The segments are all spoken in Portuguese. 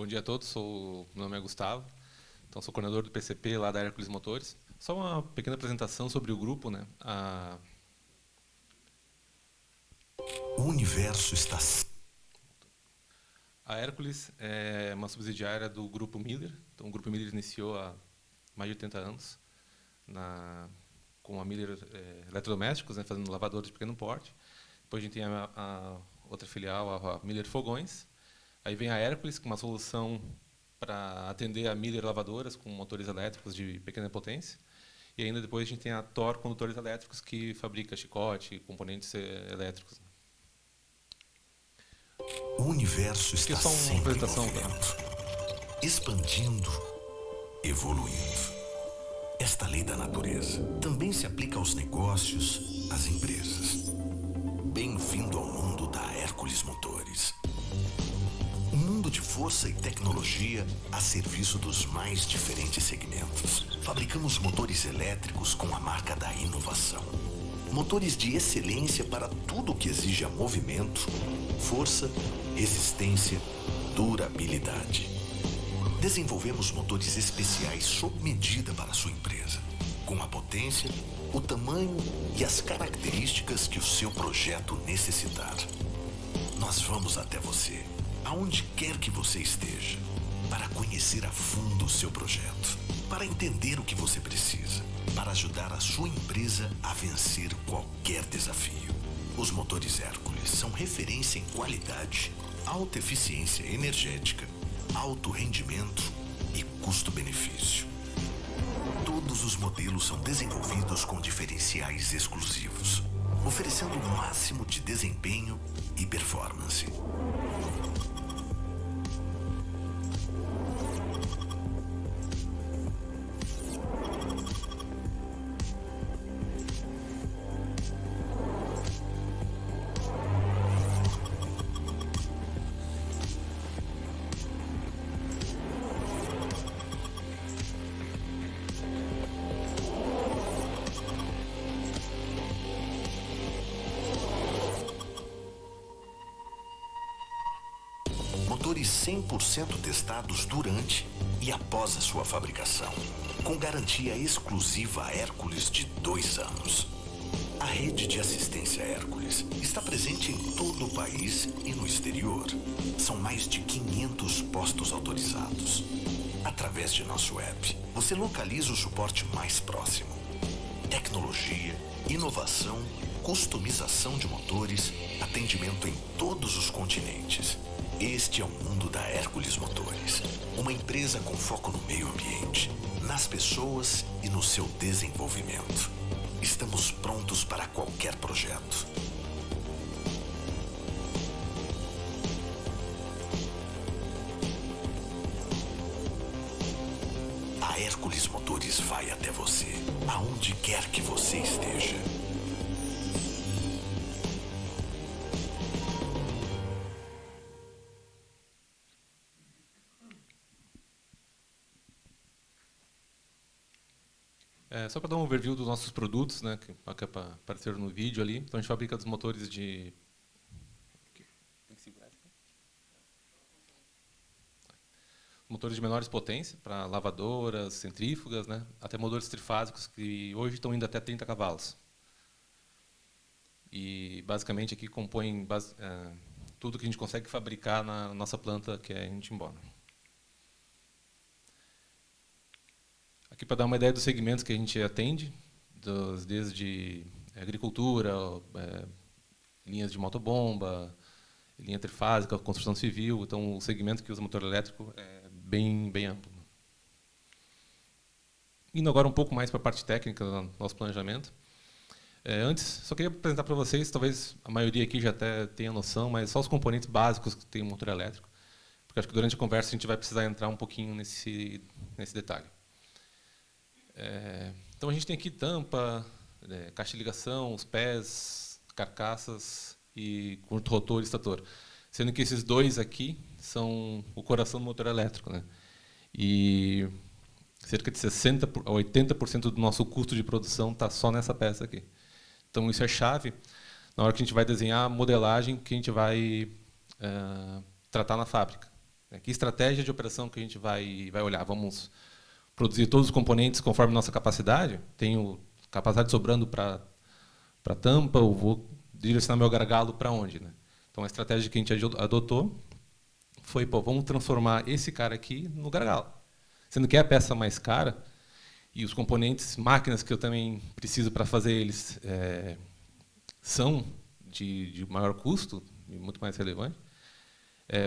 Bom dia a todos, meu nome é Gustavo, então sou coordenador do PCP lá da Hércules Motores. Só uma pequena apresentação sobre o grupo, né? O universo está... A Hércules é uma subsidiária do Grupo Miller. Então, o Grupo Miller iniciou há mais de 80 anos com a Miller Eletrodomésticos, né, fazendo lavadores de pequeno porte. Depois a gente tem a outra filial, a Miller Fogões. Aí vem a Hércules, com uma solução para atender a Miller Lavadoras com motores elétricos de pequena potência. E ainda depois a gente tem a Thor Condutores Elétricos, que fabrica chicote, componentes elétricos. O universo está sempre em movimento, expandindo, evoluindo. Esta lei da natureza também se aplica aos negócios, às empresas. Bem-vindo ao mundo da Hércules Motores. Um mundo de força e tecnologia a serviço dos mais diferentes segmentos. Fabricamos motores elétricos com a marca da inovação. Motores de excelência para tudo que exija movimento, força, resistência, durabilidade. Desenvolvemos motores especiais sob medida para a sua empresa, com a potência, o tamanho e as características que o seu projeto necessitar. Nós vamos até você, aonde quer que você esteja, para conhecer a fundo o seu projeto, para entender o que você precisa, para ajudar a sua empresa a vencer qualquer desafio. Os motores Hércules são referência em qualidade, alta eficiência energética, alto rendimento e custo-benefício. Todos os modelos são desenvolvidos com diferenciais exclusivos, oferecendo o máximo de desempenho e performance. Motores 100% testados durante e após a sua fabricação, com garantia exclusiva Hércules de 2 anos. A rede de assistência Hércules está presente em todo o país e no exterior. São mais de 500 postos autorizados. Através de nosso app, você localiza o suporte mais próximo. Tecnologia, inovação, customização de motores, atendimento em todos os continentes. Este é o mundo da Hércules Motores, uma empresa com foco no meio ambiente, nas pessoas e no seu desenvolvimento. Estamos prontos para qualquer projeto. A Hércules Motores vai até você, aonde quer que você esteja. Só para dar um overview dos nossos produtos, né, que apareceram no vídeo ali. Então, a gente fabrica os motores de... motores de menores potência, para lavadoras, centrífugas, né, até motores trifásicos, que hoje estão indo até 30 cavalos. E, basicamente, aqui compõem tudo que a gente consegue fabricar na nossa planta, que é em Timbó. Aqui para dar uma ideia dos segmentos que a gente atende, desde agricultura, linhas de motobomba, linha trifásica, construção civil. Então, o segmento que usa motor elétrico é bem amplo. Indo agora um pouco mais para a parte técnica do nosso planejamento. Antes, só queria apresentar para vocês, talvez a maioria aqui já até tenha noção, mas só os componentes básicos que tem um motor elétrico, porque acho que durante a conversa a gente vai precisar entrar um pouquinho nesse detalhe. Então, a gente tem aqui tampa, caixa de ligação, os pés, carcaças e rotor e estator. Sendo que esses dois aqui são o coração do motor elétrico, né? E cerca de 60% a 80% do nosso custo de produção está só nessa peça aqui. Então, isso é chave na hora que a gente vai desenhar a modelagem que a gente vai tratar na fábrica. Que estratégia de operação que a gente vai olhar? Vamos produzir todos os componentes conforme nossa capacidade? Tenho capacidade sobrando para tampa, ou vou direcionar meu gargalo para onde? Né? Então, a estratégia que a gente adotou foi, vamos transformar esse cara aqui no gargalo. Sendo que é a peça mais cara, e os componentes, máquinas que eu também preciso para fazer eles são de maior custo, e muito mais relevante,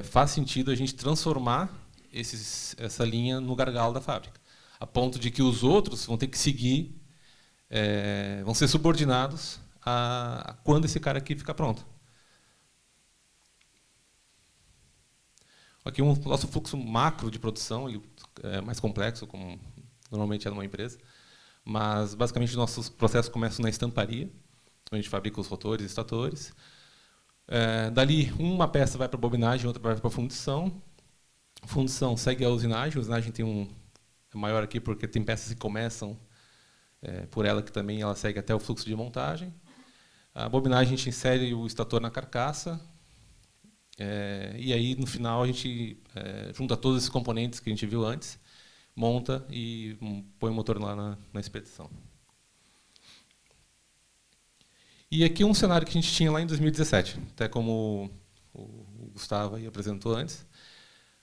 faz sentido a gente transformar essa linha no gargalo da fábrica, a ponto de que os outros vão ter que seguir, vão ser subordinados a quando esse cara aqui ficar pronto. Aqui o nosso fluxo macro de produção, ele é mais complexo, como normalmente é numa empresa, mas basicamente nossos processos começam na estamparia, onde a gente fabrica os rotores e estatores. Dali, uma peça vai para a bobinagem, outra vai para a fundição. A fundição segue a usinagem. A usinagem tem é maior aqui porque tem peças que começam por ela, que também ela segue até o fluxo de montagem. A bobinagem, a gente insere o estator na carcaça. E aí, no final, a gente junta todos esses componentes que a gente viu antes, monta e põe o motor lá na expedição. E aqui um cenário que a gente tinha lá em 2017, até como o Gustavo aí apresentou antes.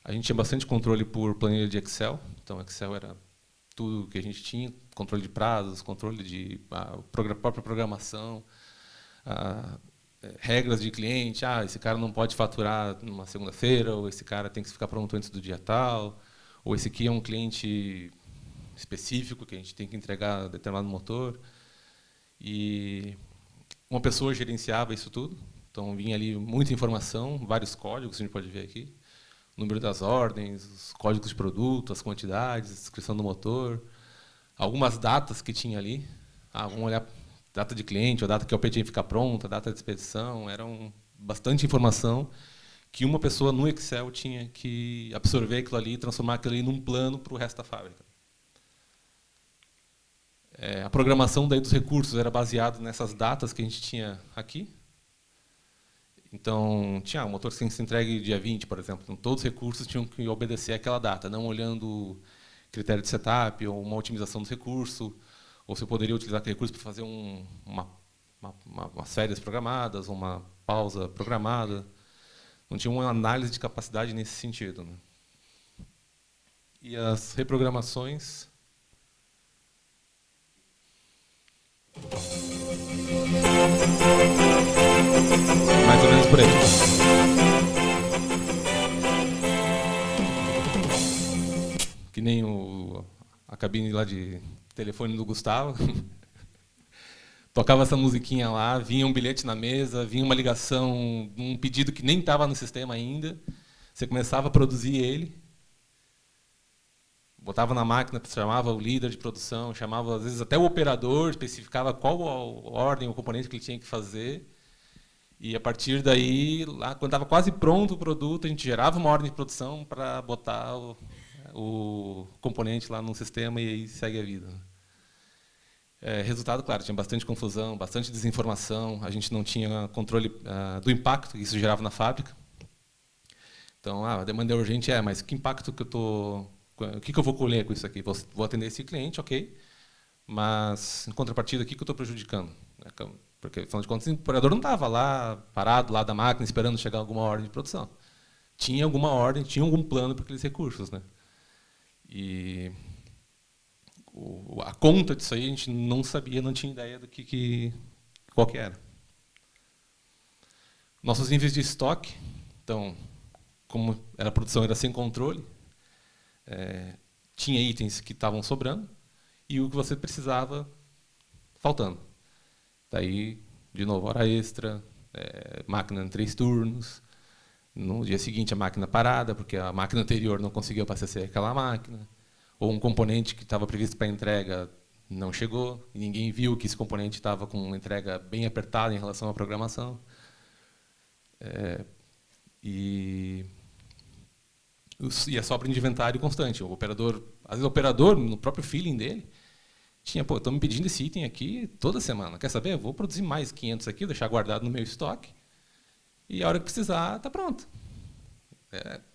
A gente tinha bastante controle por planilha de Excel, então Excel era tudo que a gente tinha, controle de prazos, controle de própria programação, regras de cliente, esse cara não pode faturar numa segunda-feira, ou esse cara tem que ficar pronto antes do dia tal, ou esse aqui é um cliente específico que a gente tem que entregar determinado motor. E uma pessoa gerenciava isso tudo, então vinha ali muita informação, vários códigos, a gente pode ver aqui, o número das ordens, os códigos de produto, as quantidades, a descrição do motor, algumas datas que tinha ali. Vamos olhar data de cliente, a data que o PT fica pronta, a data de expedição, eram bastante informação que uma pessoa no Excel tinha que absorver aquilo ali e transformar aquilo ali num plano para o resto da fábrica. A programação daí dos recursos era baseada nessas datas que a gente tinha aqui. Então, tinha um motor que se entregue dia 20, por exemplo. Então, todos os recursos tinham que obedecer àquela data, não olhando critério de setup ou uma otimização dos recursos, ou se eu poderia utilizar aquele recurso para fazer umas férias programadas, uma pausa programada. Não tinha uma análise de capacidade nesse sentido. Né? E as reprogramações... mais ou menos por aí. Que nem a cabine lá de telefone do Gustavo. Tocava essa musiquinha lá, vinha um bilhete na mesa, vinha uma ligação, um pedido que nem estava no sistema ainda. Você começava a produzir ele, botava na máquina, chamava o líder de produção, chamava às vezes até o operador, especificava qual a ordem, o componente que ele tinha que fazer. E a partir daí, lá, quando estava quase pronto o produto, a gente gerava uma ordem de produção para botar o componente lá no sistema e aí segue a vida. Resultado, claro, tinha bastante confusão, bastante desinformação, a gente não tinha controle do impacto que isso gerava na fábrica. Então, a demanda é urgente, mas que impacto que eu estou... O que eu vou colher com isso aqui? Vou atender esse cliente, ok, mas, em contrapartida, o que eu estou prejudicando? Porque, afinal de contas, o operador não estava lá, parado lá da máquina, esperando chegar alguma ordem de produção. Tinha alguma ordem, tinha algum plano para aqueles recursos. Né? E a conta disso aí a gente não sabia, não tinha ideia do qual que era. Nossos níveis de estoque, então, como a produção era sem controle, tinha itens que estavam sobrando e o que você precisava faltando. Daí, de novo, hora extra, máquina em 3 turnos. No dia seguinte, a máquina parada, porque a máquina anterior não conseguiu abastecer aquela máquina. Ou um componente que estava previsto para entrega não chegou, e ninguém viu que esse componente estava com uma entrega bem apertada em relação à programação. E a sobra de inventário constante. O operador, às vezes o operador, no próprio feeling dele, tinha, estão me pedindo esse item aqui toda semana. Quer saber? Eu vou produzir mais 500 aqui, deixar guardado no meu estoque, e a hora que precisar, está pronto.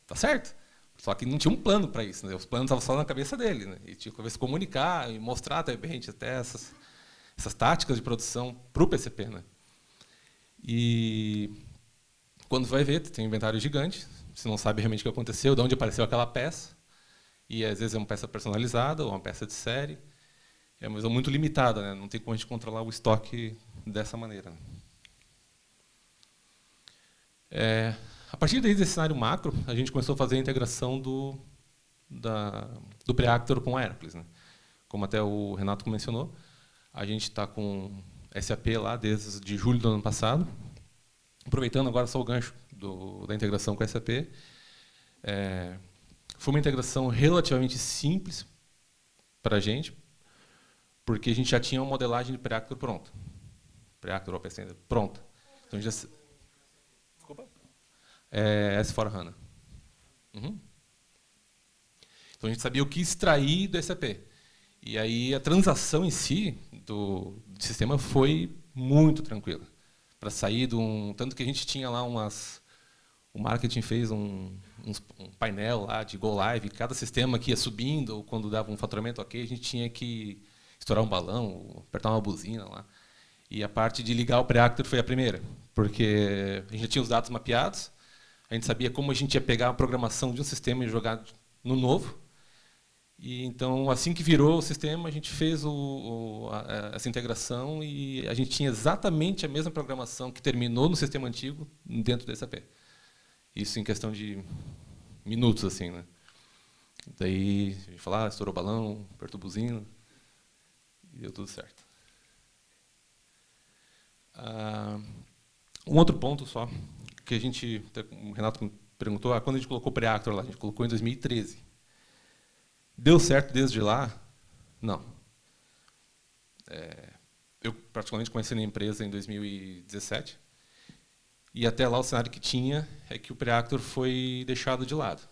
Tá certo. Só que não tinha um plano para isso, né? Os planos estavam só na cabeça dele, né? E tinha que se comunicar e mostrar até essas táticas de produção para o PCP, né? E quando vai ver, tem um inventário gigante, você não sabe realmente o que aconteceu, de onde apareceu aquela peça, e às vezes é uma peça personalizada ou uma peça de série, é uma visão muito limitada, né? Não tem como a gente controlar o estoque dessa maneira. A partir daí desse cenário macro, a gente começou a fazer a integração do Preactor com o Hercules, né? Como até o Renato mencionou, a gente está com SAP lá desde julho do ano passado, aproveitando agora só o gancho da integração com a SAP. Foi uma integração relativamente simples para a gente, porque a gente já tinha uma modelagem de Preactor pronta. Preactor OP Standard pronta. Então, a gente já... Desculpa? S4HANA. Uhum. Então, a gente sabia o que extrair do SAP. E aí, a transação em si do sistema foi muito tranquila. Para sair de um... Tanto que a gente tinha lá o marketing fez um painel lá de Go Live, cada sistema que ia subindo, ou quando dava um faturamento ok, a gente tinha que estourar um balão, apertar uma buzina lá. E a parte de ligar o Preactor foi a primeira, porque a gente já tinha os dados mapeados, a gente sabia como a gente ia pegar a programação de um sistema e jogar no novo. E então, assim que virou o sistema, a gente fez essa integração e a gente tinha exatamente a mesma programação que terminou no sistema antigo dentro do SAP. Isso em questão de minutos, assim, né? Daí, a gente falou, estourou o balão, apertou a buzina, e deu tudo certo. Um outro ponto só, que a gente, o Renato me perguntou, quando a gente colocou o Preactor lá, a gente colocou em 2013. Deu certo desde lá? Não. Eu, particularmente, comecei na empresa em 2017, e até lá o cenário que tinha é que o Preactor foi deixado de lado.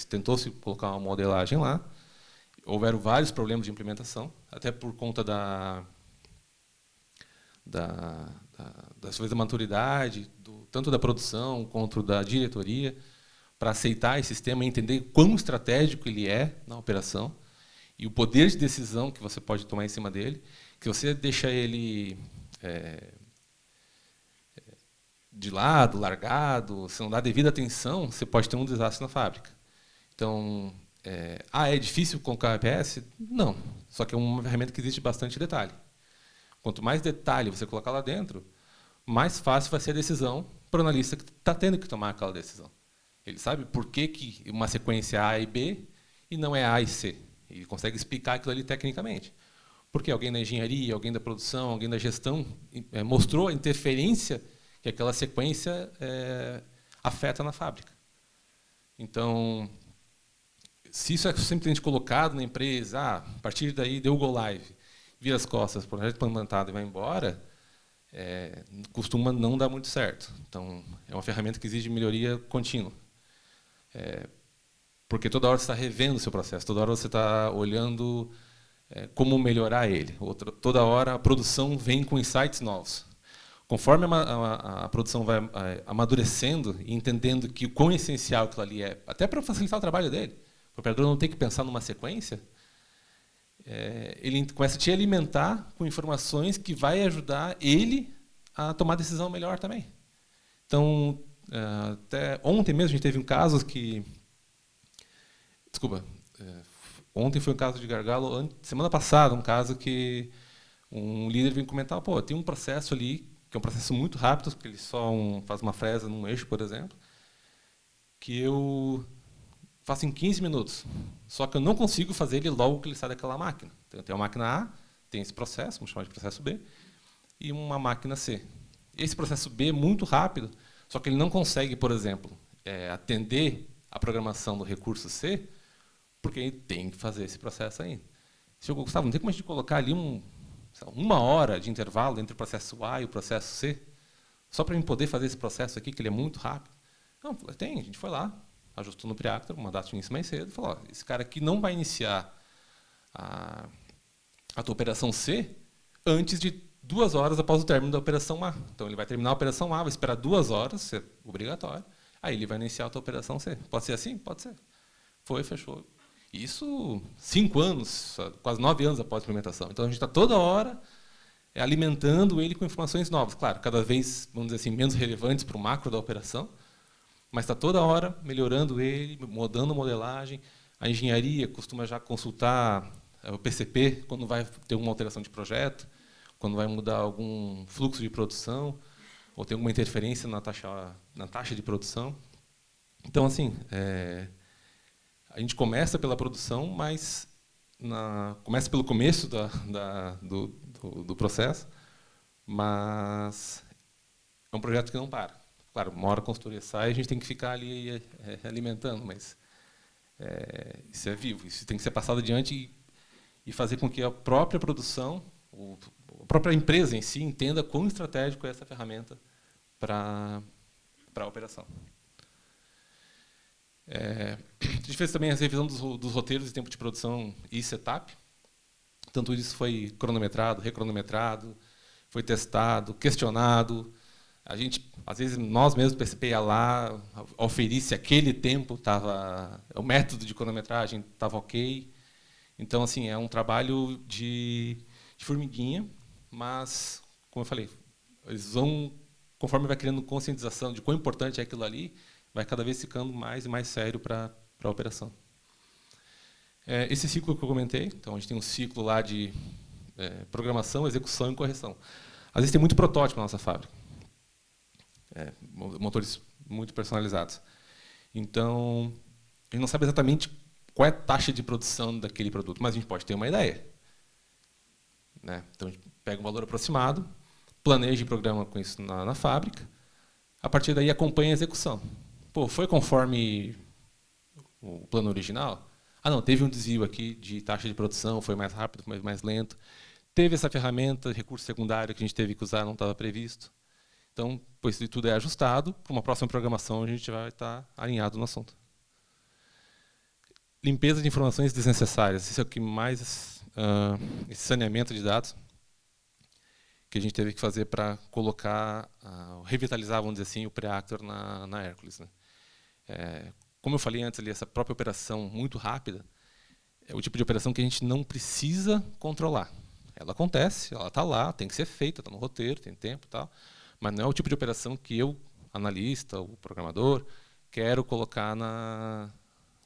Tentou-se colocar uma modelagem lá, houveram vários problemas de implementação, até por conta da maturidade, tanto da produção quanto da diretoria, para aceitar esse sistema e entender quão estratégico ele é na operação e o poder de decisão que você pode tomar em cima dele, que você deixa ele de lado, largado, se não dá devida atenção, você pode ter um desastre na fábrica. Então, é difícil colocar APS? Não. Só que é uma ferramenta que existe bastante detalhe. Quanto mais detalhe você colocar lá dentro, mais fácil vai ser a decisão para o analista que está tendo que tomar aquela decisão. Ele sabe por que uma sequência A e B e não é A e C. Ele consegue explicar aquilo ali tecnicamente. Porque alguém da engenharia, alguém da produção, alguém da gestão mostrou a interferência que aquela sequência afeta na fábrica. Então, se isso é simplesmente colocado na empresa, a partir daí deu o Go Live, vira as costas, o projeto implantado e vai embora, costuma não dar muito certo. Então, é uma ferramenta que exige melhoria contínua. Porque toda hora você está revendo o seu processo, toda hora você está olhando como melhorar ele. Toda hora a produção vem com insights novos. Conforme a produção vai amadurecendo e entendendo que o quão essencial aquilo ali é, até para facilitar o trabalho dele, o operador não tem que pensar numa sequência, ele começa a te alimentar com informações que vai ajudar ele a tomar decisão melhor também. Então, até ontem mesmo a gente teve um caso que... Desculpa, ontem foi um caso de gargalo, semana passada um caso que um líder veio comentar, tem um processo ali, que é um processo muito rápido, porque ele só faz uma fresa num eixo, por exemplo, que eu faço em 15 minutos. Só que eu não consigo fazer ele logo que ele sai daquela máquina. Então, eu tenho uma máquina A, tem esse processo, vamos chamar de processo B, e uma máquina C. Esse processo B é muito rápido, só que ele não consegue, por exemplo, atender a programação do recurso C, porque ele tem que fazer esse processo ainda. Se eu Gustavo, não tem como a gente colocar ali uma hora de intervalo entre o processo A e o processo C, só para eu poder fazer esse processo aqui, que ele é muito rápido? Não, tem, a gente foi lá, ajustou no Preactor, uma data de início mais cedo, falou, esse cara aqui não vai iniciar a tua operação C antes de 2 horas após o término da operação A. Então, ele vai terminar a operação A, vai esperar 2 horas, isso é obrigatório, aí ele vai iniciar a tua operação C. Pode ser assim? Pode ser. fechou. Isso 5 anos, quase 9 anos após a implementação. Então, a gente está toda hora alimentando ele com informações novas. Claro, cada vez, vamos dizer assim, menos relevantes para o macro da operação, mas está toda hora melhorando ele, mudando a modelagem. A engenharia costuma já consultar o PCP quando vai ter uma alteração de projeto, quando vai mudar algum fluxo de produção, ou tem alguma interferência na taxa de produção. Então, assim, a gente começa pela produção, mas começa pelo começo do processo, mas é um projeto que não para. Claro, uma hora a consultoria sai, a gente tem que ficar ali alimentando, mas isso é vivo, isso tem que ser passado adiante e fazer com que a própria produção, a própria empresa em si, entenda quão estratégico é essa ferramenta para a operação. A gente fez também a revisão dos roteiros de tempo de produção e setup. Tanto isso foi cronometrado, recronometrado, foi testado, questionado. A gente, às vezes, nós mesmos, PCP, ia lá, oferir se aquele tempo o método de cronometragem estava ok. Então, assim, é um trabalho de formiguinha, mas, como eu falei, eles vão, conforme vai criando conscientização de quão importante é aquilo ali, vai cada vez ficando mais e mais sério para a operação. Esse ciclo que eu comentei, então a gente tem um ciclo lá de programação, execução e correção. Às vezes tem muito protótipo na nossa fábrica, motores muito personalizados. Então, a gente não sabe exatamente qual é a taxa de produção daquele produto, mas a gente pode ter uma ideia. Então, a gente pega um valor aproximado, planeja e programa com isso na fábrica, a partir daí acompanha a execução. Pô, foi conforme o plano original? Ah, não, teve um desvio aqui de taxa de produção, foi mais rápido, foi mais lento. Teve essa ferramenta, recurso secundário que a gente teve que usar, não estava previsto. Então, pois se tudo é ajustado, para uma próxima programação a gente vai estar alinhado no assunto. Limpeza de informações desnecessárias. Isso é o que mais... esse saneamento de dados que a gente teve que fazer para colocar, revitalizar, vamos dizer assim, o Preactor na Hércules. Como eu falei antes, ali, essa própria operação muito rápida é o tipo de operação que a gente não precisa controlar. Ela acontece, ela está lá, tem que ser feita, está no roteiro, tem tempo e tal, mas não é o tipo de operação que eu, analista, o programador, quero colocar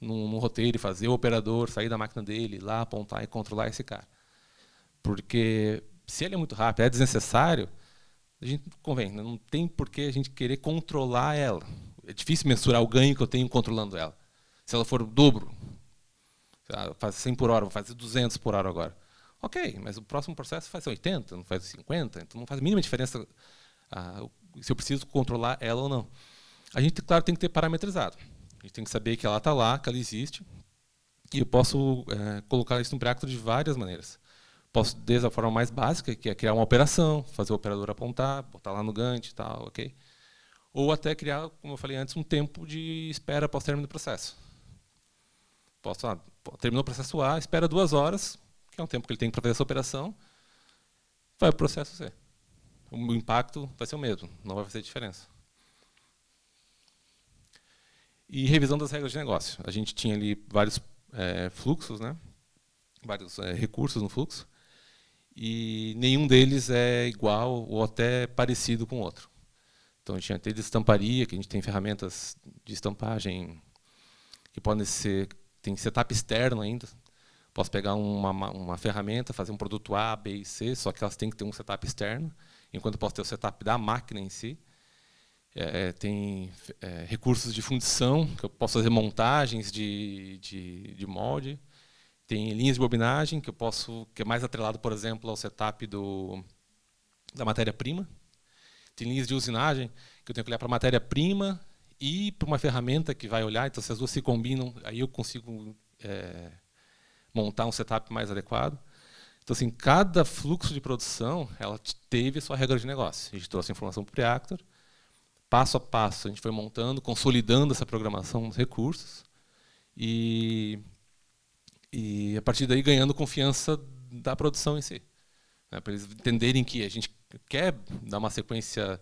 no roteiro e fazer o operador sair da máquina dele, ir lá, apontar e controlar esse cara. Porque se ele é muito rápido, é desnecessário, a gente convém, não tem por que a gente querer controlar ela. É difícil mensurar o ganho que eu tenho controlando ela. Se ela for o dobro, faz 100 por hora, vou fazer 200 por hora agora. Ok, mas o próximo processo faz 80, não faz 50, então não faz a mínima diferença se eu preciso controlar ela ou não. A gente, claro, tem que ter parametrizado. A gente tem que saber que ela está lá, que ela existe, e eu posso colocar isso no Preactor de várias maneiras. Posso, desde a forma mais básica, que é criar uma operação, fazer o operador apontar, botar lá no Gantt e tal, ok? Ou até criar, como eu falei antes, um tempo de espera após o término do processo. Posso, terminou o processo A, espera 2 horas, que é um tempo que ele tem para fazer essa operação, vai para o processo C. O impacto vai ser o mesmo, não vai fazer diferença. E revisão das regras de negócio. A gente tinha ali vários fluxos, vários recursos no fluxo, e nenhum deles é igual ou até parecido com o outro. Então, a gente tinha desde estamparia, que a gente tem ferramentas de estampagem que podem ser... Tem setup externo ainda. Posso pegar uma ferramenta, fazer um produto A, B e C, só que elas têm que ter um setup externo, enquanto eu posso ter o setup da máquina em si. Tem recursos de fundição, que eu posso fazer montagens de molde. Tem linhas de bobinagem, que é mais atrelado, por exemplo, ao setup da matéria-prima. Tem linhas de usinagem, que eu tenho que olhar para a matéria-prima e para uma ferramenta que vai olhar. Então, se as duas se combinam, aí eu consigo montar um setup mais adequado. Então, assim, cada fluxo de produção ela teve a sua regra de negócio. A gente trouxe a informação para o Preactor. Passo a passo, a gente foi montando, consolidando essa programação nos recursos. E a partir daí, ganhando confiança da produção em si. Para eles entenderem que a gente quer dar uma sequência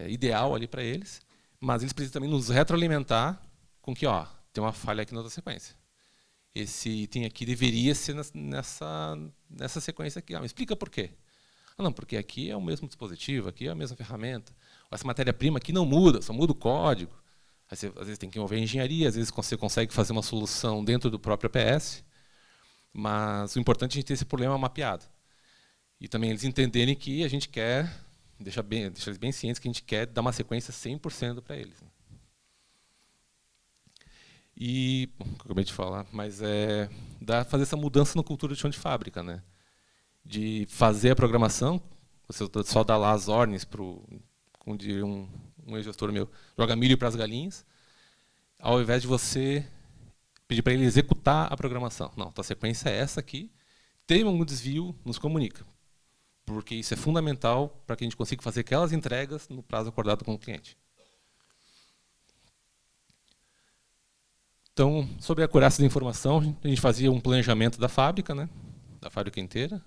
ideal ali para eles, mas eles precisam também nos retroalimentar com que, tem uma falha aqui na outra sequência. Esse item aqui deveria ser nessa sequência aqui. Me explica por quê. Não, porque aqui é o mesmo dispositivo, aqui é a mesma ferramenta. Essa matéria-prima aqui não muda, só muda o código. Aí você, às vezes tem que envolver engenharia, às vezes você consegue fazer uma solução dentro do próprio APS, mas o importante é a gente ter esse problema mapeado. E também eles entenderem que a gente quer, deixar eles bem cientes que a gente quer dar uma sequência 100% para eles. E, como eu acabei de falar, mas fazer essa mudança na cultura de chão de fábrica, né? De fazer a programação, você só dá lá as ordens para como diria um ex-gestor meu, joga milho para as galinhas, ao invés de você pedir para ele executar a programação. Não, a sequência é essa aqui, tem algum desvio, nos comunica. Porque isso é fundamental para que a gente consiga fazer aquelas entregas no prazo acordado com o cliente. Então, sobre a acurácia da informação, a gente fazia um planejamento da fábrica, né, da fábrica inteira.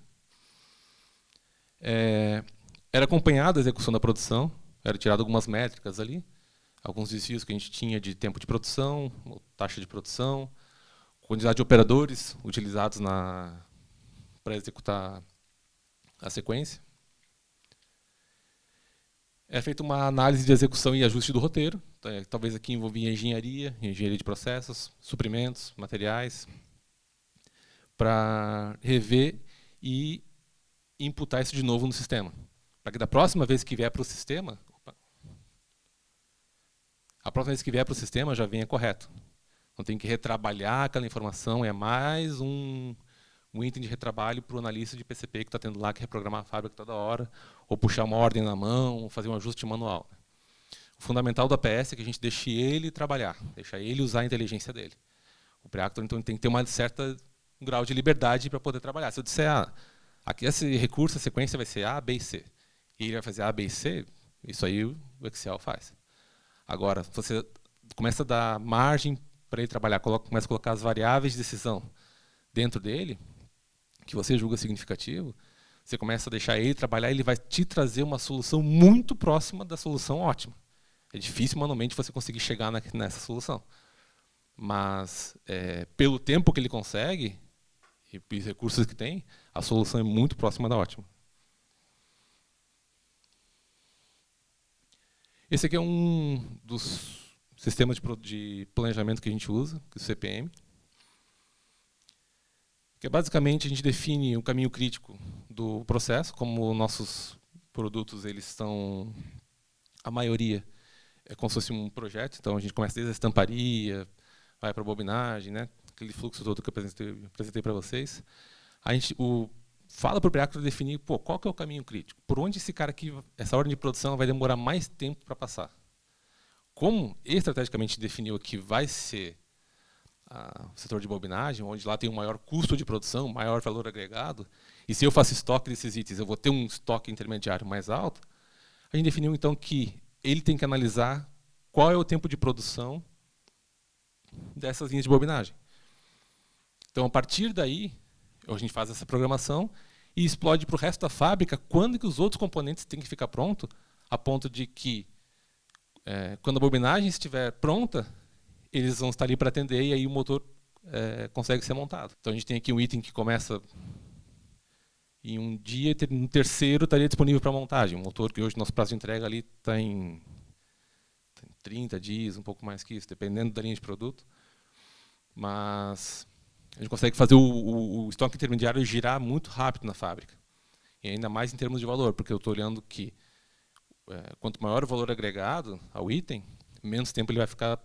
Era acompanhada a execução da produção, era tirado algumas métricas ali, alguns desvios que a gente tinha de tempo de produção, taxa de produção, quantidade de operadores utilizados para executar a sequência. É feita uma análise de execução e ajuste do roteiro. Talvez aqui envolvia engenharia de processos, suprimentos, materiais, para rever e imputar isso de novo no sistema. Para que da próxima vez que vier para o sistema, já venha correto. Não tem que retrabalhar aquela informação, é mais um item de retrabalho para o analista de PCP que está tendo lá que reprogramar a fábrica toda hora, ou puxar uma ordem na mão, ou fazer um ajuste manual. O fundamental do APS é que a gente deixe ele trabalhar, deixa ele usar a inteligência dele. O Preactor, então, tem que ter um certo grau de liberdade para poder trabalhar. Se eu disser, aqui esse recurso, a sequência vai ser A, B e C, e ele vai fazer A, B e C, isso aí o Excel faz. Agora, se você começa a dar margem para ele trabalhar, começa a colocar as variáveis de decisão dentro dele, que você julga significativo, você começa a deixar ele trabalhar, ele vai te trazer uma solução muito próxima da solução ótima. É difícil manualmente você conseguir chegar nessa solução. Mas, pelo tempo que ele consegue, e os recursos que tem, a solução é muito próxima da ótima. Esse aqui é um dos sistemas de planejamento que a gente usa, que é o CPM. Que é basicamente a gente define o caminho crítico do processo, como nossos produtos eles estão, a maioria é como se fosse um projeto, então a gente começa desde a estamparia, vai para a bobinagem, né? Aquele fluxo todo que eu apresentei para vocês. A gente fala para o Preactor definir qual que é o caminho crítico, por onde essa ordem de produção vai demorar mais tempo para passar. Como estrategicamente definiu que vai ser o setor de bobinagem, onde lá tem um maior custo de produção, maior valor agregado, e se eu faço estoque desses itens, eu vou ter um estoque intermediário mais alto, a gente definiu então que ele tem que analisar qual é o tempo de produção dessas linhas de bobinagem. Então, a partir daí, a gente faz essa programação e explode para o resto da fábrica quando que os outros componentes têm que ficar prontos, a ponto de que, quando a bobinagem estiver pronta, eles vão estar ali para atender e aí o motor consegue ser montado. Então a gente tem aqui um item que começa em um dia e no terceiro estaria disponível para montagem. Um motor que hoje nosso prazo de entrega ali está em 30 dias, um pouco mais que isso, dependendo da linha de produto. Mas a gente consegue fazer o estoque intermediário girar muito rápido na fábrica. E ainda mais em termos de valor, porque eu estou olhando que quanto maior o valor agregado ao item, menos tempo ele vai ficar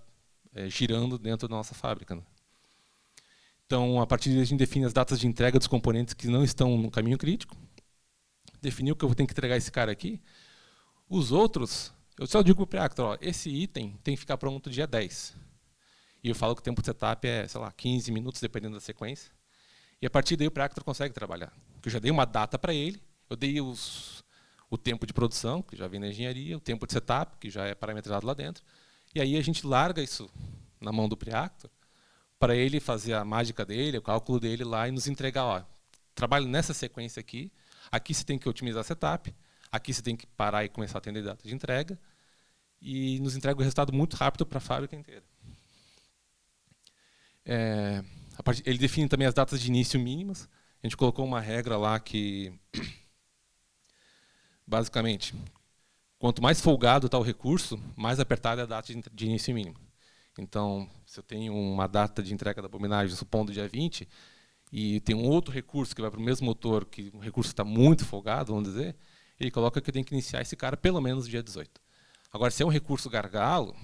girando dentro da nossa fábrica. Né? Então, a partir daí, a gente define as datas de entrega dos componentes que não estão no caminho crítico. Definiu que eu vou ter que entregar esse cara aqui. Os outros, eu só digo para o Preactor, esse item tem que ficar pronto dia 10. E eu falo que o tempo de setup é, sei lá, 15 minutos, dependendo da sequência. E a partir daí o Preactor consegue trabalhar. Porque eu já dei uma data para ele, eu dei o tempo de produção, que já vem na engenharia, o tempo de setup, que já é parametrado lá dentro. E aí a gente larga isso na mão do Preactor para ele fazer a mágica dele, o cálculo dele lá e nos entregar, trabalho nessa sequência aqui, aqui você tem que otimizar setup, aqui você tem que parar e começar a atender data de entrega, e nos entrega o resultado muito rápido para a fábrica inteira. Ele define também as datas de início mínimas. A gente colocou uma regra lá que, basicamente, quanto mais folgado está o recurso, mais apertada é a data de início mínimo. Então, se eu tenho uma data de entrega da abominagem, supondo dia 20, e tem um outro recurso que vai para o mesmo motor, que o recurso está muito folgado, vamos dizer, ele coloca que eu tenho que iniciar esse cara pelo menos dia 18. Agora, se é um recurso gargalo,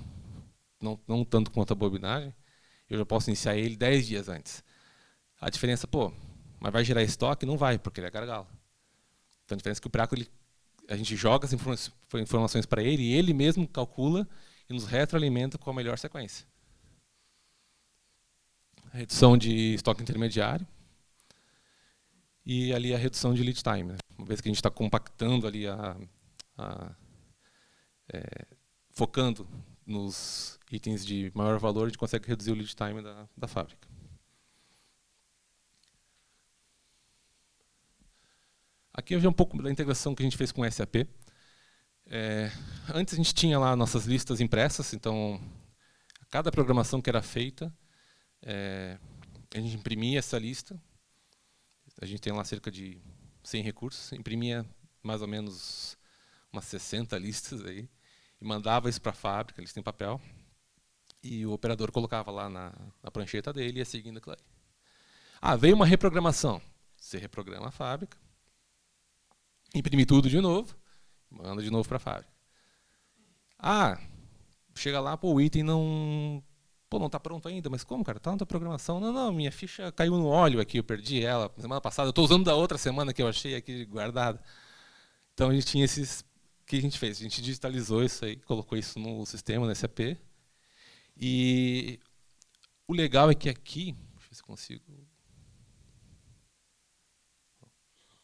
não tanto quanto a abominagem, eu já posso iniciar ele 10 dias antes. A diferença, mas vai gerar estoque? Não vai, porque ele é gargalo. Então, a diferença é que o Preactor, a gente joga as informações para ele e ele mesmo calcula e nos retroalimenta com a melhor sequência. A redução de estoque intermediário e ali a redução de lead time. Né? Uma vez que a gente está compactando ali, focando nos itens de maior valor, a gente consegue reduzir o lead time da fábrica. Aqui eu vejo um pouco da integração que a gente fez com o SAP. Antes a gente tinha lá nossas listas impressas, então cada programação que era feita, a gente imprimia essa lista. A gente tem lá cerca de 100 recursos, imprimia mais ou menos umas 60 listas aí, e mandava isso para a fábrica, lista em papel, e o operador colocava lá na prancheta dele e ia seguindo aquilo aí. Veio uma reprogramação. Você reprograma a fábrica, imprime tudo de novo, manda de novo para a fábrica. Chega lá, o item não está pronto ainda, mas como, cara? Está na tua programação? Não, minha ficha caiu no óleo aqui, eu perdi ela semana passada, eu estou usando da outra semana que eu achei aqui guardada. Então a gente tinha esses... O que a gente fez? A gente digitalizou isso aí, colocou isso no sistema, no SAP. E o legal é que aqui... Deixa eu ver se eu consigo...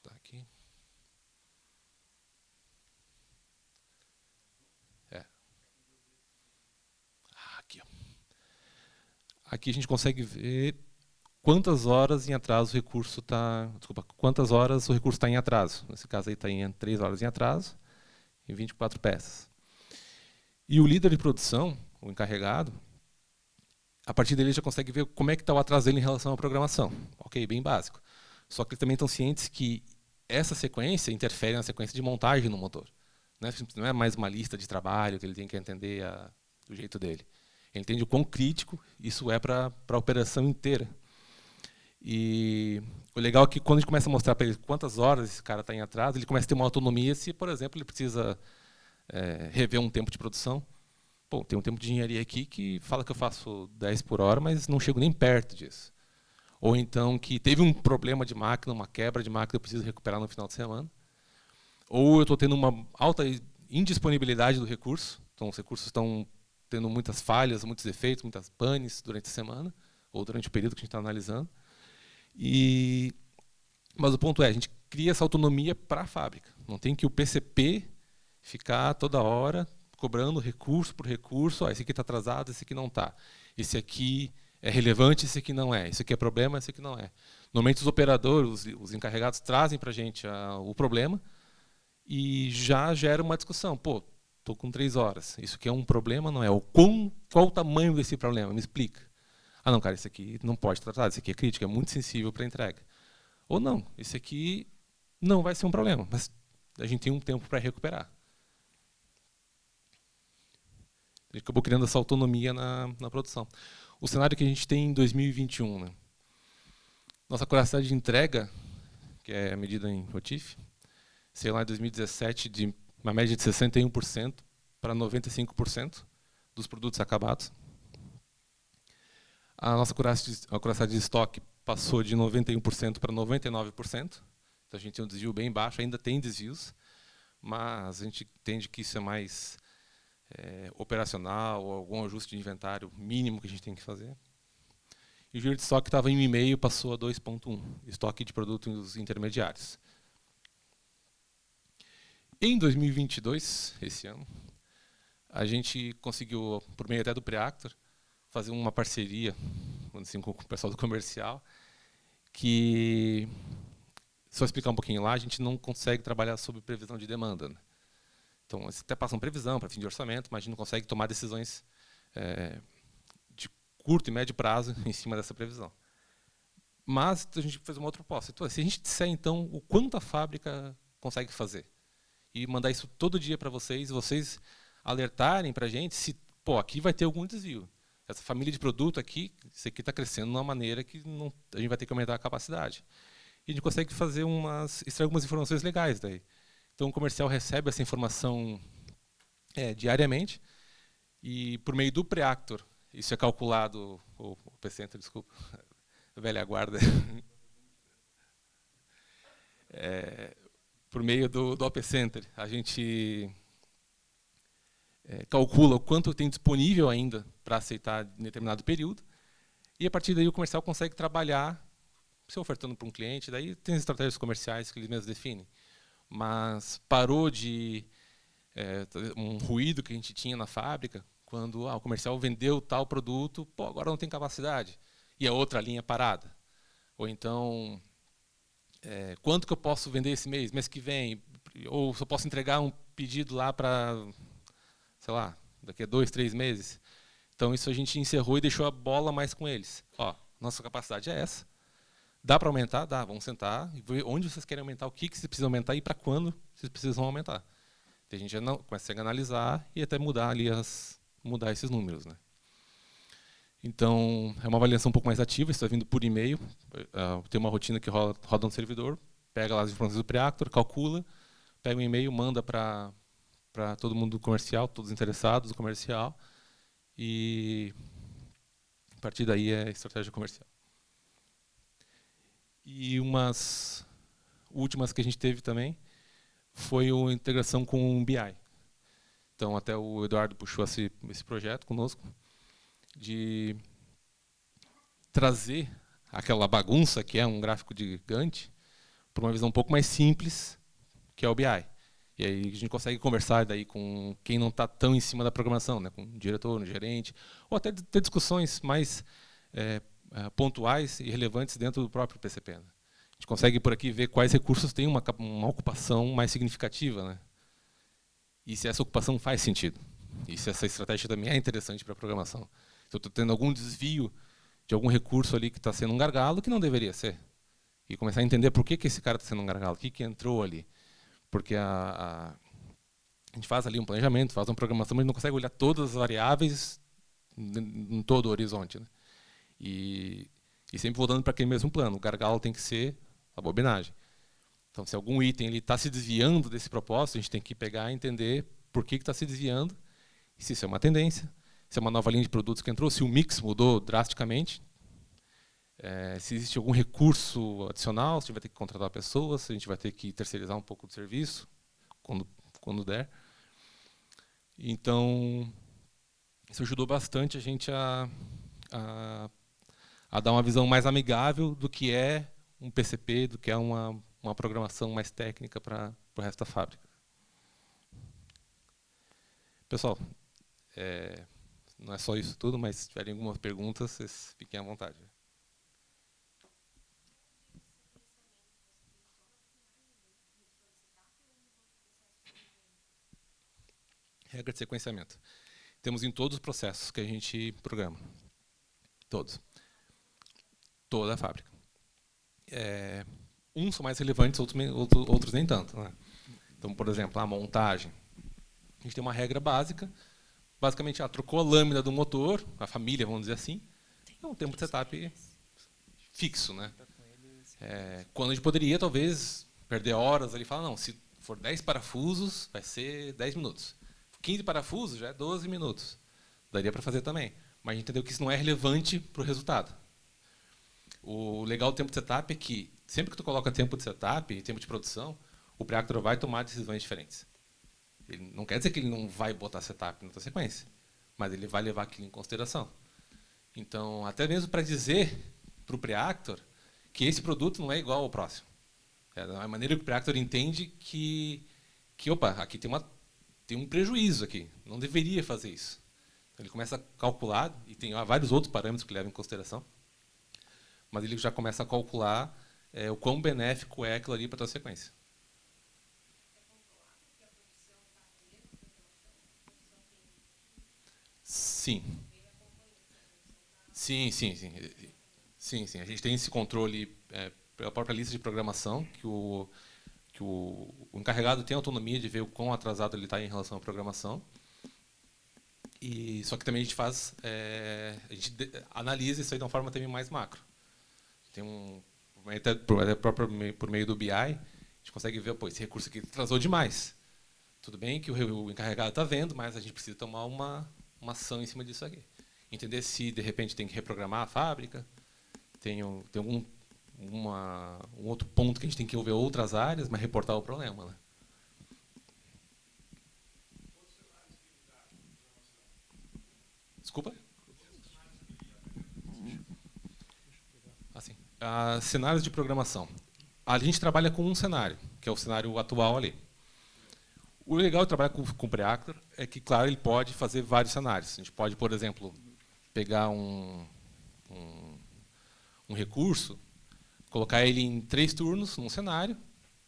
Tá aqui. Aqui, ó. Aqui a gente consegue ver quantas horas em atraso o recurso está... Desculpa, quantas horas o recurso está em atraso. Nesse caso aí está em 3 horas em atraso, em 24 peças. E o líder de produção, o encarregado, a partir dele já consegue ver como é que está o atraso dele em relação à programação. Ok, bem básico. Só que eles também estão cientes que essa sequência interfere na sequência de montagem no motor. Não é mais uma lista de trabalho que ele tem que entender do jeito dele. Ele entende o quão crítico isso é para a operação inteira. E o legal é que quando a gente começa a mostrar para ele quantas horas esse cara está em atraso, ele começa a ter uma autonomia se, por exemplo, ele precisa rever um tempo de produção. Tem um tempo de engenharia aqui que fala que eu faço 10 por hora, mas não chego nem perto disso. Ou então que teve um problema de máquina, uma quebra de máquina, eu preciso recuperar no final de semana. Ou eu estou tendo uma alta indisponibilidade do recurso, então os recursos estão tendo muitas falhas, muitos defeitos, muitas panes durante a semana, ou durante o período que a gente está analisando. Mas o ponto é, a gente cria essa autonomia para a fábrica. Não tem que o PCP ficar toda hora cobrando recurso por recurso. Esse aqui está atrasado, esse aqui não está. Esse aqui é relevante, esse aqui não é. Esse aqui é problema, esse aqui não é. Normalmente os operadores, os encarregados, trazem para a gente o problema e já gera uma discussão. Estou com 3 horas. Isso aqui é um problema, não é? Qual o tamanho desse problema? Me explica. Não, cara, esse aqui não pode tratar, esse aqui é crítico, é muito sensível para a entrega. Ou não, esse aqui não vai ser um problema, mas a gente tem um tempo para recuperar. A gente acabou criando essa autonomia na produção. O cenário que a gente tem em 2021, né? Nossa capacidade de entrega, que é medida em ROTIF, sei lá, em 2017, de uma média de 61% para 95% dos produtos acabados. A nossa capacidade de estoque passou de 91% para 99%. Então a gente tem um desvio bem baixo, ainda tem desvios, mas a gente entende que isso é mais operacional ou algum ajuste de inventário mínimo que a gente tem que fazer. E o giro de estoque estava em 1,5, passou a 2,1, estoque de produtos intermediários. Em 2022, esse ano, a gente conseguiu, por meio até do Preactor, fazer uma parceria assim, com o pessoal do comercial, que, só explicar um pouquinho lá, a gente não consegue trabalhar sob previsão de demanda. Né? Então, eles até passam previsão para fim de orçamento, mas a gente não consegue tomar decisões de curto e médio prazo em cima dessa previsão. Mas a gente fez uma outra proposta. Então, se a gente disser, então, o quanto a fábrica consegue fazer, e mandar isso todo dia para vocês alertarem para a gente se, pô, aqui vai ter algum desvio. Essa família de produto aqui, isso aqui está crescendo de uma maneira que não, a gente vai ter que aumentar a capacidade. E a gente consegue extrair algumas informações legais daí. Então, o comercial recebe essa informação diariamente, e por meio do Preactor, isso é calculado, o P-Center, desculpa, velha guarda, por meio do OP Center, a gente calcula o quanto tem disponível ainda para aceitar em determinado período, e a partir daí o comercial consegue trabalhar, se ofertando para um cliente, daí tem as estratégias comerciais que eles mesmos definem. Mas parou de um ruído que a gente tinha na fábrica, quando o comercial vendeu tal produto, pô, agora não tem capacidade, e a outra linha parada. Ou então, quanto que eu posso vender esse mês, mês que vem? Ou se eu posso entregar um pedido lá para, sei lá, daqui a 2, 3 meses. Então, isso a gente encerrou e deixou a bola mais com eles. Ó, nossa capacidade é essa. Dá para aumentar? Dá. Vamos sentar e ver onde vocês querem aumentar, o que vocês precisam aumentar e para quando vocês precisam aumentar. Então, a gente já consegue analisar e até mudar esses números, né? Então, é uma avaliação um pouco mais ativa, está vindo por e-mail, tem uma rotina que roda no servidor, pega lá as informações do Preactor, calcula, pega um e-mail, manda para todo mundo do comercial, todos os interessados do comercial, e a partir daí é estratégia comercial. E umas últimas que a gente teve também foi a integração com o BI. Então, até o Eduardo puxou esse projeto conosco, de trazer aquela bagunça que é um gráfico de Gantt para uma visão um pouco mais simples, que é o BI. E aí a gente consegue conversar daí com quem não está tão em cima da programação, né, com o diretor, o gerente, ou até ter discussões mais pontuais e relevantes dentro do próprio PCP. Né? A gente consegue por aqui ver quais recursos têm uma ocupação mais significativa, né? E se essa ocupação faz sentido. E se essa estratégia também é interessante para a programação. Se eu estou tendo algum desvio de algum recurso ali que está sendo um gargalo, que não deveria ser. E começar a entender por que esse cara está sendo um gargalo, o que entrou ali. Porque a gente faz ali um planejamento, faz uma programação, mas não consegue olhar todas as variáveis em todo o horizonte. Né? E sempre voltando para aquele mesmo plano. O gargalo tem que ser a bobinagem. Então, se algum item está se desviando desse propósito, a gente tem que pegar e entender por que está se desviando, e se isso é uma tendência, se é uma nova linha de produtos que entrou, se o mix mudou drasticamente, se existe algum recurso adicional, se a gente vai ter que contratar pessoas, se a gente vai ter que terceirizar um pouco do serviço, quando der. Então, isso ajudou bastante a gente a dar uma visão mais amigável do que é um PCP, do que é uma programação mais técnica para o resto da fábrica. Pessoal, não é só isso tudo, mas se tiverem algumas perguntas, vocês fiquem à vontade. Regra de sequenciamento. Temos em todos os processos que a gente programa. Todos. Toda a fábrica. Uns são mais relevantes, outros nem tanto. Né? Então, por exemplo, a montagem. A gente tem uma regra básica. Basicamente, trocou a lâmina do motor, a família, vamos dizer assim, é um tempo de setup fixo. Né? Quando a gente poderia, talvez, perder horas ali e falar, não, se for 10 parafusos, vai ser 10 minutos. 15 parafusos já é 12 minutos. Daria para fazer também. Mas a gente entendeu que isso não é relevante para o resultado. O legal do tempo de setup é que, sempre que tu coloca tempo de setup e tempo de produção, o Preactor vai tomar decisões diferentes. Ele não quer dizer que ele não vai botar setup na tua sequência, mas ele vai levar aquilo em consideração. Então, até mesmo para dizer para o Preactor que esse produto não é igual ao próximo. É a maneira que o Preactor entende que opa, aqui tem um prejuízo aqui, não deveria fazer isso. Então, ele começa a calcular, e tem vários outros parâmetros que levam em consideração, mas ele já começa a calcular o quão benéfico é aquilo ali para a tua sequência. Sim. Sim, sim, sim. Sim, sim. A gente tem esse controle pela própria lista de programação, que o encarregado tem autonomia de ver o quão atrasado ele está em relação à programação. Só que também a gente faz, analisa isso aí de uma forma também mais macro. Tem até por meio do BI, a gente consegue ver, pô, esse recurso aqui atrasou demais. Tudo bem que o encarregado está vendo, mas a gente precisa tomar uma ação em cima disso aqui. Entender se, de repente, tem que reprogramar a fábrica, tem um outro ponto que a gente tem que envolver outras áreas, mas reportar o problema, né? Desculpa? Assim, cenários de programação. A gente trabalha com um cenário, que é o cenário atual ali. O legal de trabalhar com o Preactor é que, claro, ele pode fazer vários cenários. A gente pode, por exemplo, pegar um recurso, colocar ele em 3 turnos num cenário,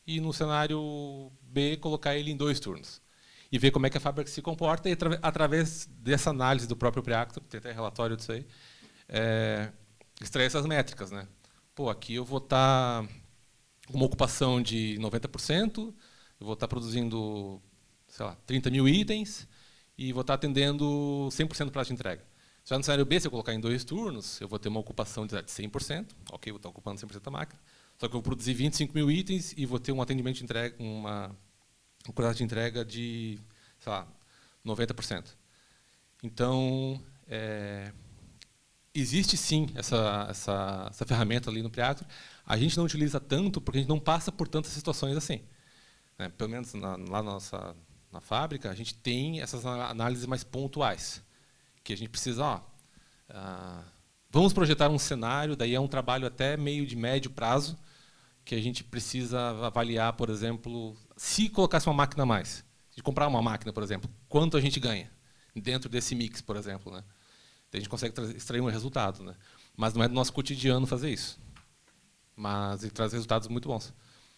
e no cenário B colocar ele em 2 turnos. E ver como é que a fábrica se comporta, e através dessa análise do próprio Preactor, tem até relatório disso aí, extrair essas métricas, né? Pô, aqui eu vou estar com uma ocupação de 90%, eu vou estar produzindo, sei lá, 30 mil itens, e vou estar atendendo 100% do prazo de entrega. Já no cenário B, se eu colocar em 2 turnos, eu vou ter uma ocupação de 100%, ok, vou estar ocupando 100% da máquina, só que eu vou produzir 25 mil itens e vou ter um atendimento de entrega, um prazo de entrega de, sei lá, 90%. Então, existe sim essa ferramenta ali no Preactor. A gente não utiliza tanto porque a gente não passa por tantas situações assim. Pelo menos lá na fábrica, a gente tem essas análises mais pontuais, que a gente precisa, vamos projetar um cenário, daí é um trabalho até meio de médio prazo, que a gente precisa avaliar, por exemplo, se colocasse uma máquina a mais, de comprar uma máquina, por exemplo, quanto a gente ganha dentro desse mix, por exemplo, né? Daí a gente consegue extrair um resultado, né? Mas não é do nosso cotidiano fazer isso. Mas ele traz resultados muito bons.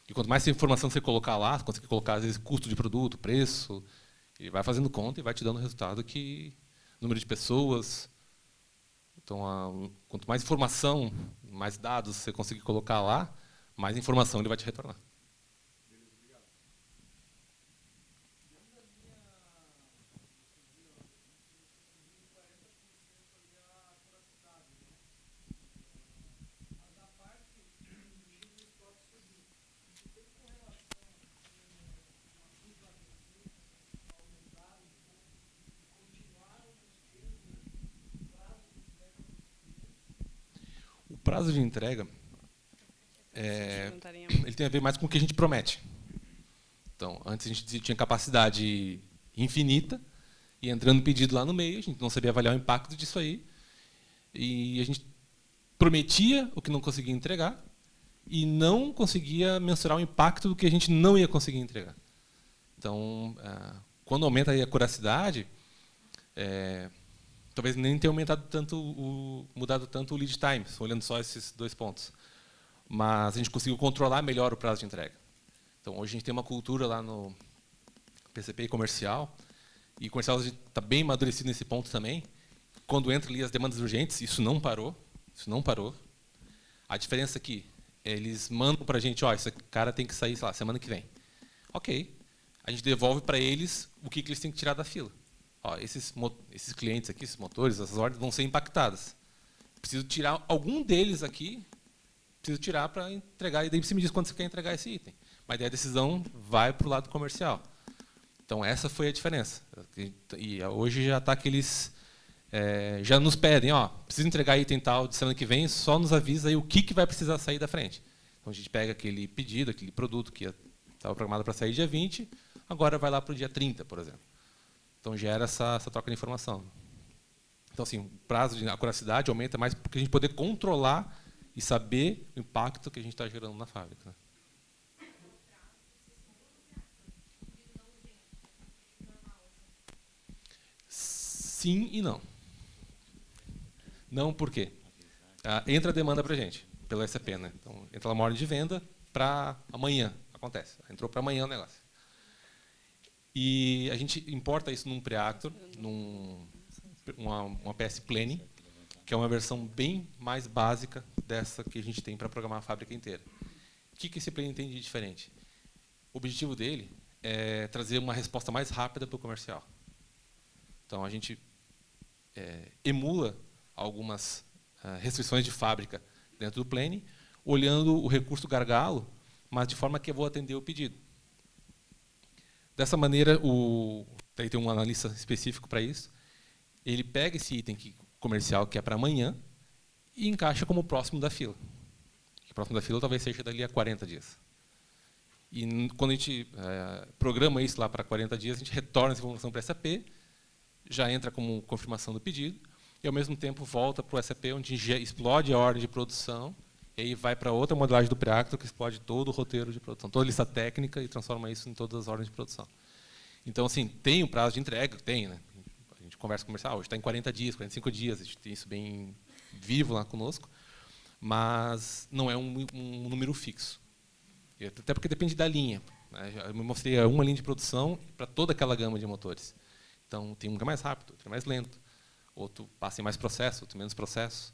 E quanto mais informação você colocar lá, você consegue colocar, às vezes, custo de produto, preço, ele vai fazendo conta e vai te dando resultado que número de pessoas. Então, quanto mais informação, mais dados você conseguir colocar lá, mais informação ele vai te retornar. O prazo de entrega, ele tem a ver mais com o que a gente promete. Então, antes a gente tinha capacidade infinita, e entrando pedido lá no meio, a gente não sabia avaliar o impacto disso aí, e a gente prometia o que não conseguia entregar, e não conseguia mensurar o impacto do que a gente não ia conseguir entregar. Então, quando aumenta aí a curacidade, talvez nem tenha aumentado tanto mudado tanto o lead time, olhando só esses 2 pontos. Mas a gente conseguiu controlar melhor o prazo de entrega. Então, hoje a gente tem uma cultura lá no PCP e comercial, e o comercial está bem amadurecido nesse ponto também. Quando entra ali as demandas urgentes, isso não parou. A diferença aqui, eles mandam para a gente, esse cara tem que sair, sei lá, semana que vem. Ok. A gente devolve para eles o que eles têm que tirar da fila. Esses clientes aqui, esses motores, essas ordens vão ser impactadas. Preciso tirar algum deles aqui, para entregar, e daí você me diz quando você quer entregar esse item. Mas daí a decisão vai para o lado comercial. Então, essa foi a diferença. E hoje já está que eles já nos pedem, precisa entregar item tal de semana que vem, só nos avisa aí o que vai precisar sair da frente. Então, a gente pega aquele pedido, aquele produto que estava programado para sair dia 20, agora vai lá para o dia 30, por exemplo. Então, gera essa troca de informação. Então, assim, o prazo de acuracidade aumenta mais porque a gente poder controlar e saber o impacto que a gente está gerando na fábrica. Sim e não. Não, por quê? Entra a demanda para a gente, pelo SAP, né? Então, entra lá uma ordem de venda para amanhã. Acontece. Entrou para amanhã o negócio. E a gente importa isso num Preactor, uma PS Planning, que é uma versão bem mais básica dessa que a gente tem para programar a fábrica inteira. O que esse plane tem de diferente? O objetivo dele é trazer uma resposta mais rápida para o comercial. Então, a gente emula algumas restrições de fábrica dentro do plane, olhando o recurso gargalo, mas de forma que eu vou atender o pedido. Dessa maneira, daí tem um analista específico para isso, ele pega esse item comercial que é para amanhã e encaixa como próximo da fila. O próximo da fila talvez seja dali a 40 dias. E quando a gente programa isso lá para 40 dias, a gente retorna essa informação para o SAP, já entra como confirmação do pedido, e ao mesmo tempo volta para o SAP, onde explode a ordem de produção, e aí vai para outra modelagem do Preactor, que explode todo o roteiro de produção, toda a lista técnica, e transforma isso em todas as ordens de produção. Então, assim, tem um prazo de entrega? Tem, né? A gente conversa comercial, hoje está em 40 dias, 45 dias, a gente tem isso bem vivo lá conosco, mas não é um número fixo. Até porque depende da linha. Eu mostrei uma linha de produção para toda aquela gama de motores. Então, tem um que é mais rápido, outro é mais lento, outro passa em mais processo, outro menos processo.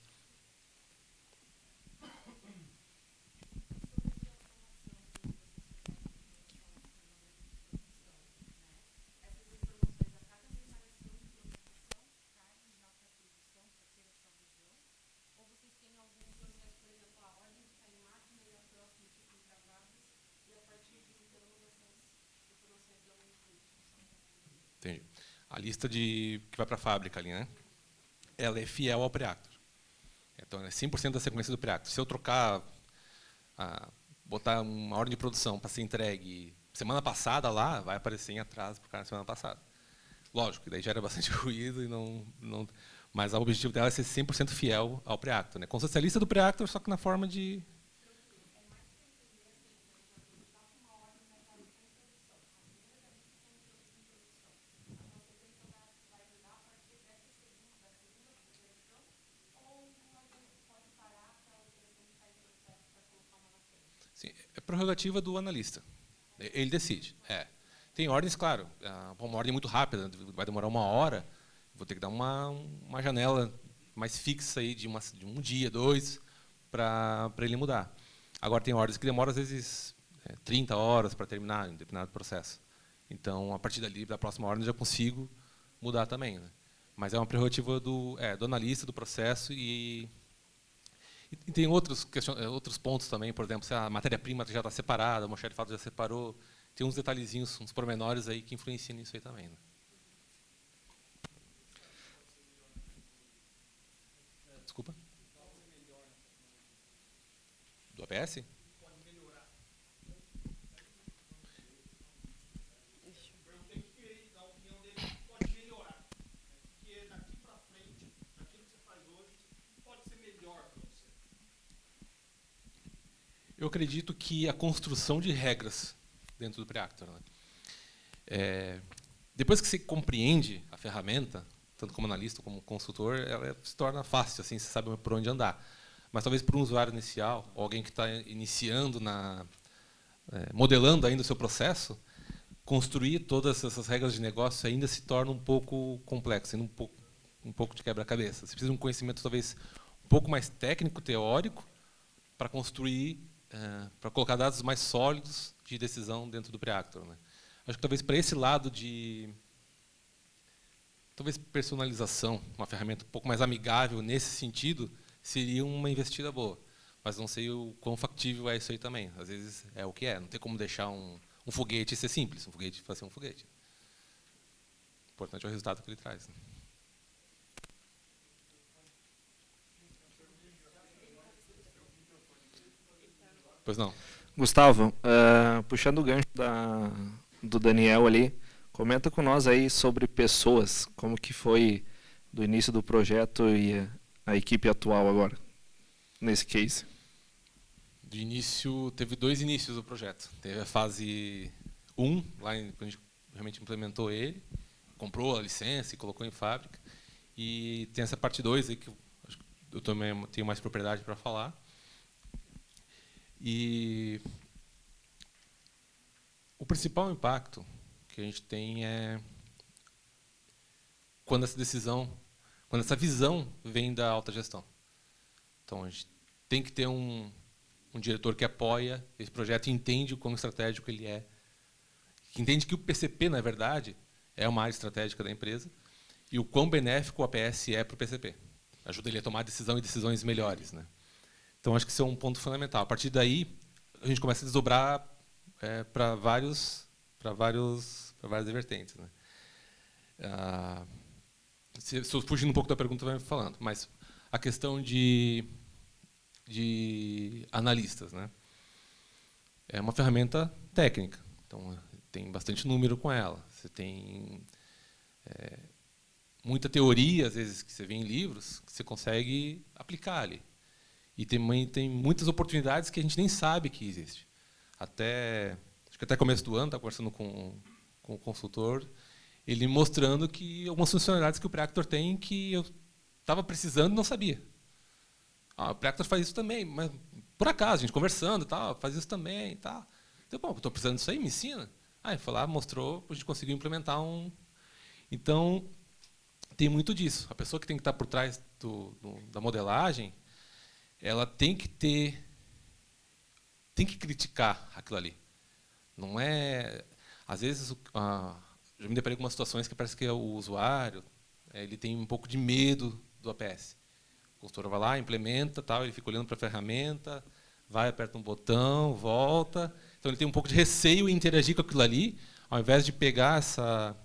Entendi. A lista que vai para a fábrica ali, né? Ela é fiel ao Preactor. Então, é 100% da sequência do Preactor. Se eu trocar, botar uma ordem de produção para ser entregue semana passada lá, vai aparecer em atraso para o cara na semana passada. Lógico, que daí gera bastante ruído, mas o objetivo dela é ser 100% fiel ao Preactor, né? Como se fosse a lista do Preactor, só que na forma de... Sim, é prerrogativa do analista. Ele decide. Tem ordens, claro, uma ordem muito rápida, vai demorar 1 hora, vou ter que dar uma janela mais fixa aí de um dia, 2, para ele mudar. Agora, tem ordens que demoram, às vezes, 30 horas para terminar um determinado processo. Então, a partir dali, da próxima ordem, eu já consigo mudar também, né? Mas é uma prerrogativa do analista, do processo, e tem outros pontos também, por exemplo, se a matéria-prima já está separada, o almoxarifado já separou, tem uns detalhezinhos, uns pormenores aí que influenciam nisso aí também, né? Desculpa? Do APS? Eu acredito que a construção de regras dentro do Preactor, né? Depois que você compreende a ferramenta, tanto como analista como consultor, ela se torna fácil, assim, você sabe por onde andar. Mas talvez para um usuário inicial, ou alguém que está iniciando, modelando ainda o seu processo, construir todas essas regras de negócio ainda se torna um pouco complexo, ainda um pouco de quebra-cabeça. Você precisa de um conhecimento talvez um pouco mais técnico, teórico, para construir, para colocar dados mais sólidos de decisão dentro do Preactor, né? Acho que talvez para esse lado de personalização, uma ferramenta um pouco mais amigável nesse sentido, seria uma investida boa. Mas não sei o quão factível é isso aí também. Às vezes é o que é. Não tem como deixar um foguete ser simples. Um foguete para ser um foguete. O importante é o resultado que ele traz, né? Pois não. Gustavo, puxando o gancho do Daniel ali, comenta com nós aí sobre pessoas, como que foi do início do projeto e a equipe atual agora, nesse case. De início, teve 2 inícios do projeto. Teve a fase 1, lá quando a gente realmente implementou ele, comprou a licença e colocou em fábrica. E tem essa parte 2 aí que eu também tenho mais propriedade para falar. E o principal impacto que a gente tem é quando essa decisão quando essa visão vem da alta gestão. Então, a gente tem que ter um diretor que apoia esse projeto e entende o quão estratégico ele é, que entende que o PCP, na verdade, é uma área estratégica da empresa, e o quão benéfico o APS é para o PCP. Ajuda ele a tomar decisão e decisões melhores, né? Então, acho que isso é um ponto fundamental. A partir daí, a gente começa a desdobrar para várias vertentes, né? Se estou fugindo um pouco da pergunta, vai me falando, mas a questão de analistas, né? É uma ferramenta técnica, então tem bastante número com ela. Você tem muita teoria, às vezes, que você vê em livros, que você consegue aplicar ali. E tem muitas oportunidades que a gente nem sabe que existe. Acho que até começo do ano, estava conversando com o consultor, ele mostrando que algumas funcionalidades que o Preactor tem que eu estava precisando e não sabia. O Preactor faz isso também, mas por acaso, a gente conversando, faz isso também. Tal. Então, bom, estou precisando disso aí, me ensina. Ele foi lá, mostrou, a gente conseguiu implementar um... Então, tem muito disso. A pessoa que tem que estar por trás da modelagem, ela tem que criticar aquilo ali. Não é... Às vezes, já me deparei com algumas situações que parece que o usuário ele tem um pouco de medo do APS. O consultor vai lá, implementa, ele fica olhando para a ferramenta, vai, aperta um botão, volta. Então, ele tem um pouco de receio em interagir com aquilo ali, ao invés de pegar essa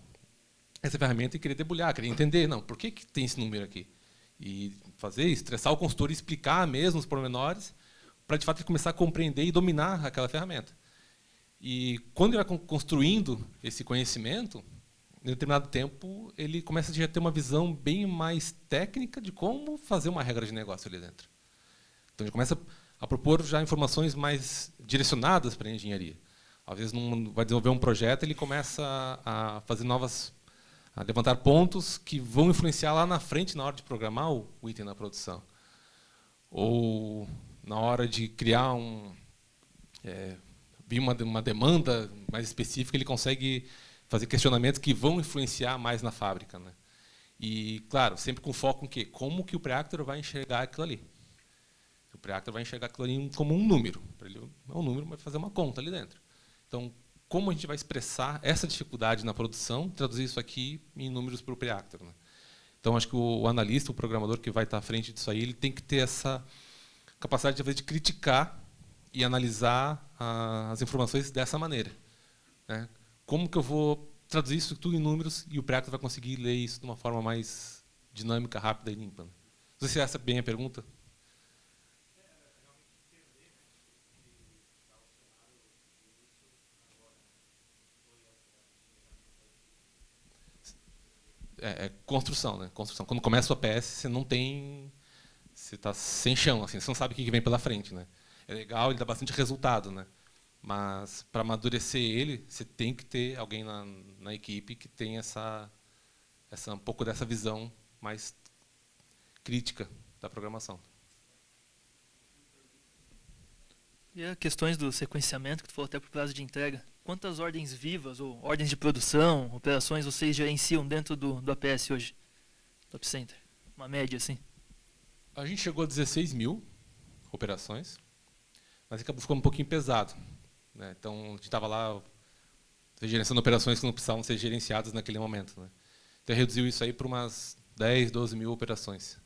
ferramenta e querer debulhar, querer entender, não, por que tem esse número aqui? E estressar o consultor e explicar mesmo os pormenores, para, de fato, ele começar a compreender e dominar aquela ferramenta. E, quando ele vai construindo esse conhecimento, em determinado tempo, ele começa a ter uma visão bem mais técnica de como fazer uma regra de negócio ali dentro. Então, ele começa a propor já informações mais direcionadas para a engenharia. Às vezes, vai desenvolver um projeto, ele começa a fazer a levantar pontos que vão influenciar lá na frente, na hora de programar o item na produção. Ou, na hora de criar vir uma demanda mais específica, ele consegue fazer questionamentos que vão influenciar mais na fábrica, né? E, claro, sempre com foco em quê? Como que o Preactor vai enxergar aquilo ali? O Preactor vai enxergar aquilo ali como um número. Para ele é um número, vai fazer uma conta ali dentro. Então, como a gente vai expressar essa dificuldade na produção, traduzir isso aqui em números para o Preactor, né? Então, acho que o analista, o programador que vai estar à frente disso aí, ele tem que ter essa capacidade de criticar e analisar as informações dessa maneira, né? Como que eu vou traduzir isso tudo em números e o Preactor vai conseguir ler isso de uma forma mais dinâmica, rápida e limpa, né? Não sei se essa é bem a pergunta. Construção, né? Construção. Quando começa o APS, você não tem... Você está sem chão, assim, você não sabe o que vem pela frente, né? É legal, ele dá bastante resultado, né? Mas, para amadurecer ele, você tem que ter alguém na equipe que tenha um pouco dessa visão mais crítica da programação. E as questões do sequenciamento, que tu falou até para o prazo de entrega. Quantas ordens vivas ou ordens de produção, operações vocês gerenciam dentro do APS hoje? Do AppCenter? Uma média, assim. A gente chegou a 16 mil operações, mas acabou ficando um pouquinho pesado, né? Então, a gente estava lá gerenciando operações que não precisavam ser gerenciadas naquele momento, né? Então, reduziu isso aí para umas 10, 12 mil operações.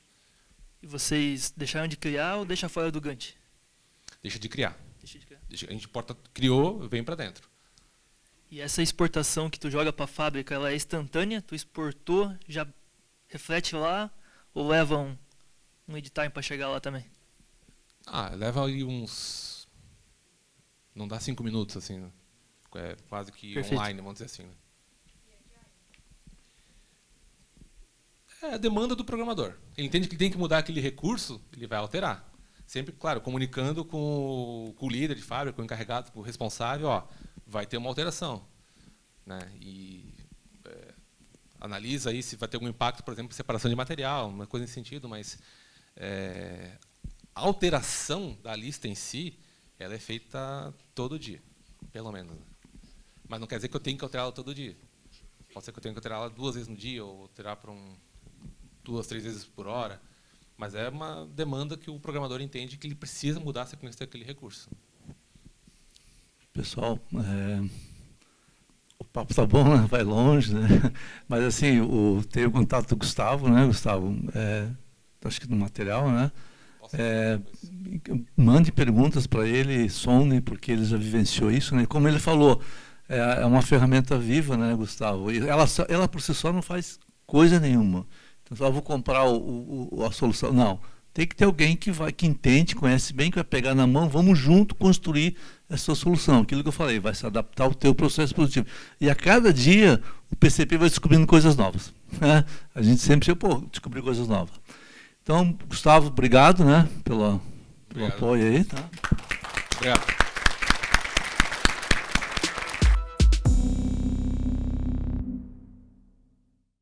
E vocês deixaram de criar ou deixa fora do Gantt? Deixa de criar. Deixa de criar. A gente criou, vem para dentro. E essa exportação que tu joga para a fábrica, ela é instantânea? Tu exportou, já reflete lá? Ou leva um edit-time para chegar lá também? Leva aí uns... Não dá 5 minutos, assim, né? É quase que Perfeito. online, vamos dizer assim, né? É a demanda do programador. Ele entende que ele tem que mudar aquele recurso, ele vai alterar. Sempre, claro, comunicando com o líder de fábrica, com o encarregado, com o responsável, vai ter uma alteração, né? E analisa aí se vai ter algum impacto, por exemplo, separação de material, uma coisa nesse sentido, mas a alteração da lista em si, ela é feita todo dia, pelo menos, né? Mas não quer dizer que eu tenho que alterá-la todo dia. Pode ser que eu tenha que alterá-la 2 vezes no dia, ou alterar para 2, 3 vezes por hora, mas é uma demanda que o programador entende que ele precisa mudar a sequência daquele recurso. Pessoal, o papo tá bom, né? Vai longe, né? Mas assim, tenho o contato do Gustavo, né, Gustavo? Acho que no material, né? Mande perguntas para ele, sonde, porque ele já vivenciou isso, né? Como ele falou, é uma ferramenta viva, né, Gustavo? E ela por si só não faz coisa nenhuma. Então, só vou comprar a solução. Não. Tem que ter alguém que entende, conhece bem, que vai pegar na mão, vamos junto construir essa solução. Aquilo que eu falei, vai se adaptar ao teu processo produtivo. E a cada dia, o PCP vai descobrindo coisas novas. Né? A gente sempre descobrir coisas novas. Então, Gustavo, obrigado, né, pelo apoio aí. Tá? Obrigado.